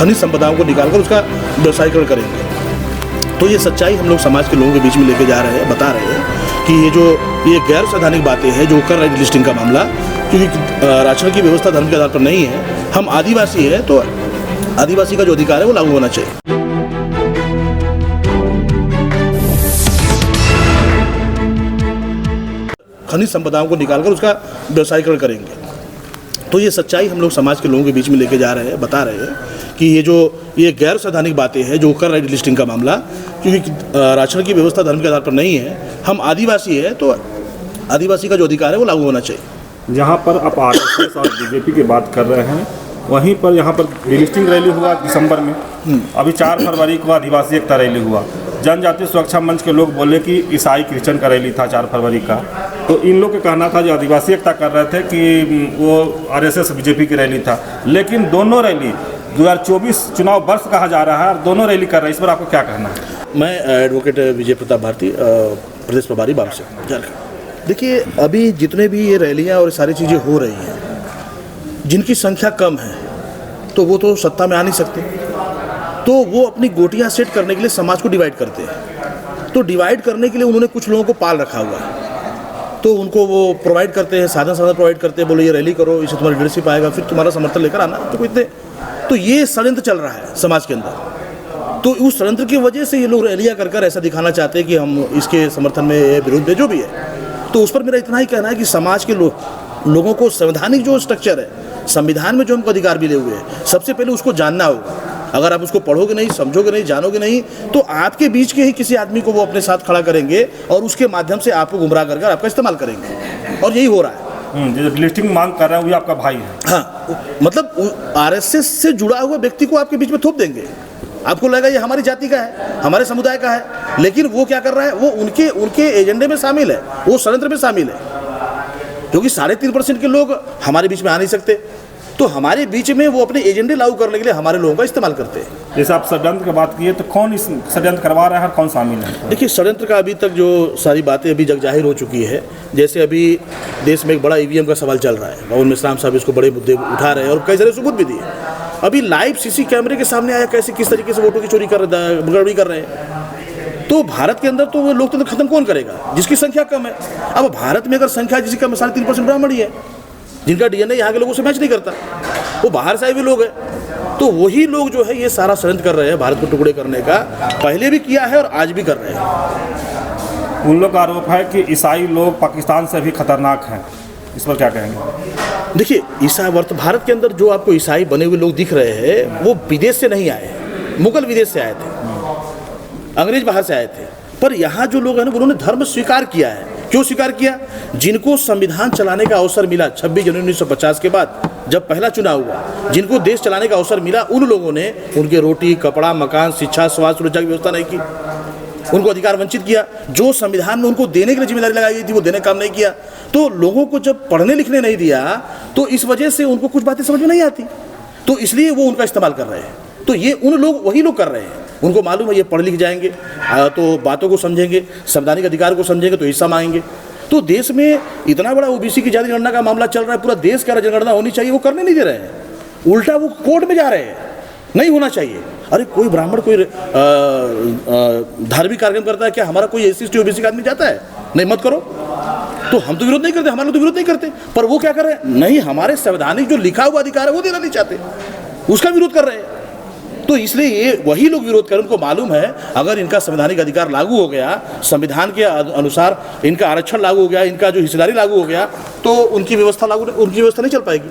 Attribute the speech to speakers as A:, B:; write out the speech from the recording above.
A: खनिज संपदाओं को निकालकर उसका व्यवसायीकरण करेंगे। तो ये सच्चाई हम लोग समाज के लोगों के बीच में लेके जा रहे हैं, बता रहे हैं कि ये गैर संवैधानिक बातें हैं जो कर रहे हैं लिस्टिंग का मामला, क्योंकि राशन की व्यवस्था धर्म के आधार पर नहीं है। हम आदिवासी हैं तो आदिवासी का जो अधिकार है वो लागू होना चाहिए। खनिज संपदाओं को निकालकर उसका व्यवसायीकरण करेंगे। तो ये सच्चाई हम लोग समाज के लोगों के बीच में लेके जा रहे हैं, बता रहे हैं कि ये गैर संवैधानिक बातें हैं जो कर रहे हैं लिस्टिंग का मामला, क्योंकि राशन की व्यवस्था धर्म के आधार पर नहीं है। हम आदिवासी हैं तो आदिवासी का जो अधिकार है वो लागू होना चाहिए।
B: जहाँ पर आप आरएसएस और बीजेपी की बात कर रहे हैं, वहीं पर यहाँ पर लिस्टिंग रैली हुआ दिसंबर में। अभी 4 फरवरी को आदिवासी एकता रैली हुआ। जनजातीय सुरक्षा मंच के लोग बोले कि ईसाई क्रिश्चियन का रैली था 4 फरवरी का। तो इन लोग का कहना था जो आदिवासी एकता कर रहे थे कि वो आरएसएस बीजेपी की रैली था, लेकिन दोनों रैली 2024 चुनाव वर्ष कहा जा रहा है और दोनों रैली कर रहे हैं। इस पर आपको क्या कहना है?
A: मैं एडवोकेट विजय प्रताप भारती, प्रदेश प्रभारी बामसे झारखंड। देखिए, अभी जितने भी ये रैलियाँ और सारी चीज़ें हो रही हैं, जिनकी संख्या कम है तो वो तो सत्ता में आ नहीं सकते, तो वो अपनी गोटियाँ सेट करने के लिए समाज को डिवाइड करते हैं। तो डिवाइड करने के लिए उन्होंने कुछ लोगों को पाल रखा हुआ है, तो उनको वो प्रोवाइड करते हैं, साधन प्रोवाइड करते हैं, बोले ये रैली करो, इससे तुम्हारी लीडरशिप आएगा, फिर तुम्हारा समर्थन लेकर आना। तो ये षड्यंत्र चल रहा है समाज के अंदर। तो उस षड्यंत्र की वजह से ये लोग रैलियाँ कर ऐसा दिखाना चाहते हैं कि हम इसके समर्थन में विरोध में जो भी है। तो उस पर मेरा इतना ही कहना है कि समाज के लोगों को संवैधानिक जो स्ट्रक्चर है, संविधान में जो हमको अधिकार मिले हुए हैं, सबसे पहले उसको जानना होगा। अगर आप उसको पढ़ोगे नहीं, समझोगे नहीं, जानोगे नहीं, तो आपके बीच के ही किसी आदमी को वो अपने साथ खड़ा करेंगे और उसके माध्यम से आपको गुमराह करके आपका इस्तेमाल करेंगे, और यही हो रहा है।
B: जो लिस्टिंग मांग कर रहे हैं वो आपका भाई है।
A: हाँ, मतलब आरएसएस से जुड़ा हुआ व्यक्ति को आपके बीच में थोप देंगे। आपको लगेगा ये हमारी जाति का है, हमारे समुदाय का है, लेकिन वो क्या कर रहा है, वो उनके एजेंडे में शामिल है, वो षड्यंत्र में शामिल है। क्योंकि 3.5% के लोग हमारे बीच में आ नहीं सकते, तो हमारे बीच में वो अपने एजेंडे लागू करने के लिए हमारे लोगों का इस्तेमाल करते हैं।
B: जैसे आप षड्यंत्र की बात किए, तो कौन इस षड्यंत्र करवा रहा है, कौन शामिल है?
A: देखिए, षड्यंत्र का अभी तक जो सारी बातें अभी जग जाहिर हो चुकी है। जैसे अभी देश में एक बड़ा ईवीएम का सवाल चल रहा है, बाबुल मिश्राम साहब इसको बड़े मुद्दे उठा रहे हैं और कई सारे सबूत भी दिए। अभी लाइव सीसी कैमरे के सामने आया किस तरीके से वोटों की चोरी गड़बड़ी कर रहे हैं। तो भारत के अंदर तो वो लोकतंत्र खत्म कौन करेगा, जिसकी संख्या कम है। अब भारत में अगर संख्या जिसकी कम 3.5% ब्राह्मण ही है, जिनका डीएनए यहाँ के लोगों से मैच नहीं करता, वो बाहर से आए हुए लोग हैं। तो वही लोग जो है ये सारा षड्यंत्र कर रहे हैं भारत को टुकड़े करने का, पहले भी किया है और आज भी कर रहे हैं।
B: उन लोग का आरोप है कि ईसाई लोग पाकिस्तान से भी खतरनाक हैं। इस पर क्या कहेंगे?
A: देखिए, भारत के अंदर जो आपको ईसाई बने हुए लोग दिख रहे हैं, वो विदेश से नहीं आए, मुगल विदेश से आए थे, अंग्रेज बाहर से आए थे। पर यहाँ जो लोग हैं ना, उन्होंने धर्म स्वीकार किया है। क्यों स्वीकार किया? जिनको संविधान चलाने का अवसर मिला 26 जनवरी 1950 के बाद, जब पहला चुनाव हुआ, जिनको देश चलाने का अवसर मिला, उन लोगों ने उनके रोटी, कपड़ा, मकान, शिक्षा, स्वास्थ्य, सुरक्षा की व्यवस्था नहीं की, उनको अधिकार वंचित किया। जो संविधान में उनको देने के लिए जिम्मेदारी लगाई गई थी, वो देने का काम नहीं किया। तो लोगों को जब पढ़ने लिखने नहीं दिया, तो इस वजह से उनको कुछ बातें समझ में नहीं आती, तो इसलिए वो उनका इस्तेमाल कर रहे हैं। तो ये वही लोग कर रहे हैं। उनको मालूम है ये पढ़ लिख जाएंगे तो बातों को समझेंगे, संवैधानिक अधिकार को समझेंगे तो हिस्सा मांगेंगे। तो देश में इतना बड़ा ओबीसी की जाति जनगणना का मामला चल रहा है, पूरा देश का जनगणना होनी चाहिए, वो करने नहीं दे रहे हैं, उल्टा वो कोर्ट में जा रहे हैं, नहीं होना चाहिए। अरे कोई ब्राह्मण कोई धार्मिक कार्यक्रम करता है क्या? हमारा कोई SC ओबीसी का आदमी जाता है? नहीं, मत करो। तो हम तो विरोध नहीं करते, हमारे लोग तो विरोध नहीं करते, पर वो क्या कर रहे हैं? नहीं, हमारे संवैधानिक जो लिखा हुआ अधिकार है वो देना नहीं चाहते, उसका विरोध कर रहे हैं। तो इसलिए ये वही लोग विरोध करें। उनको मालूम है अगर इनका संवैधानिक अधिकार लागू हो गया, संविधान के अनुसार इनका आरक्षण लागू हो गया, इनका जो हिस्सेदारी लागू हो गया, तो उनकी व्यवस्था नहीं चल पाएगी।